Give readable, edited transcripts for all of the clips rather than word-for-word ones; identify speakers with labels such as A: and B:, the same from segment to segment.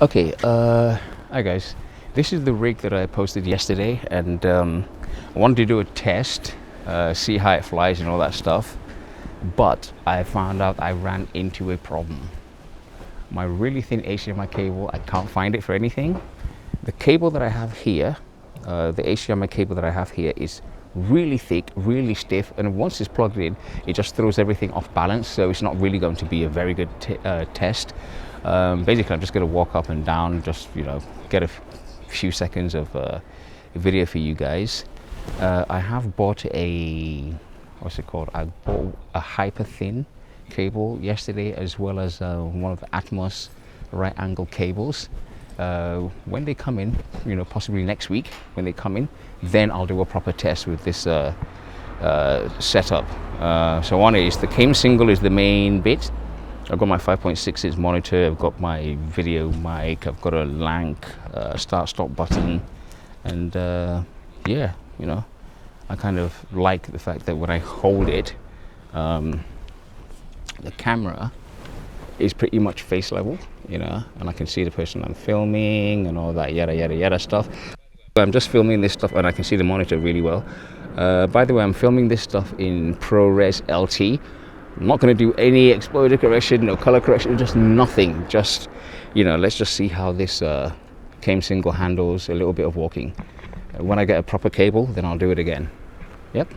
A: Okay, hi guys. This is the rig that I posted yesterday, and I wanted to do a test, see how it flies and all that stuff. But I found out I ran into a problem. My really thin HDMI cable, I can't find it for anything. The cable that I have here, the HDMI cable that I have here is really thick, really stiff, and once it's plugged in, it just throws everything off balance, so it's not really going to be a very good test. Basically, I'm just going to walk up and down, just get a few seconds of video for you guys. I have bought a, what's it called? I bought a hyper thin cable yesterday, as well as one of the Atmos right angle cables. When they come in, possibly next week, when they come in, then I'll do a proper test with this setup. So on it is the came single is the main bit. I've got my 5.6-inch monitor, I've got my video mic, I've got a LANC start-stop button, and yeah, I kind of like the fact that when I hold it, the camera is pretty much face level, and I can see the person I'm filming and all that yada yada yada stuff. I'm just filming this stuff and I can see the monitor really well. By the way, I'm filming this stuff in ProRes LT. I'm not going to do any exposure correction, no color correction, just nothing. Just, let's just see how this came single handles a little bit of walking. When I get a proper cable, then I'll do it again. Yep.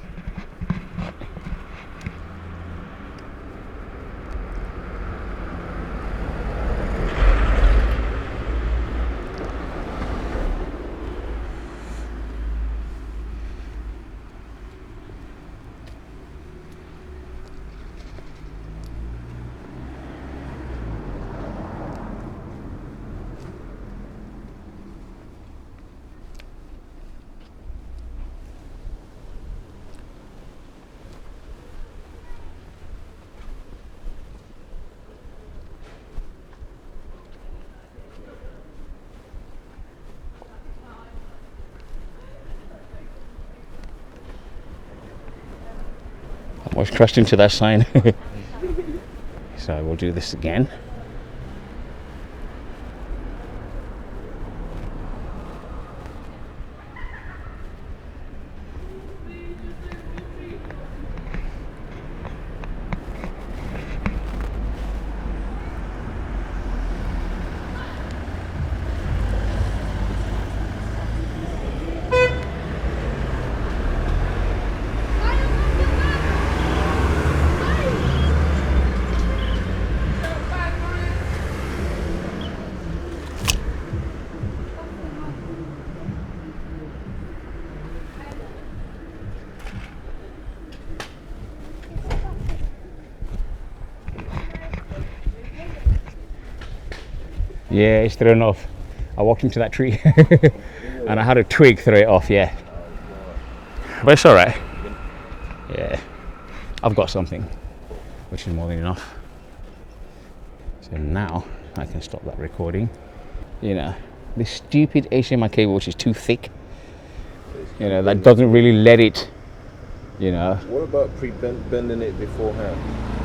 A: I almost crashed into that sign. So we'll do this again. Yeah, it's thrown off. I walked into that tree and I had a twig throw it off, yeah. But it's alright. Yeah, I've got something, which is more than enough. So now I can stop that recording. This stupid HDMI cable, which is too thick, that doesn't really let it,
B: What about bending it beforehand?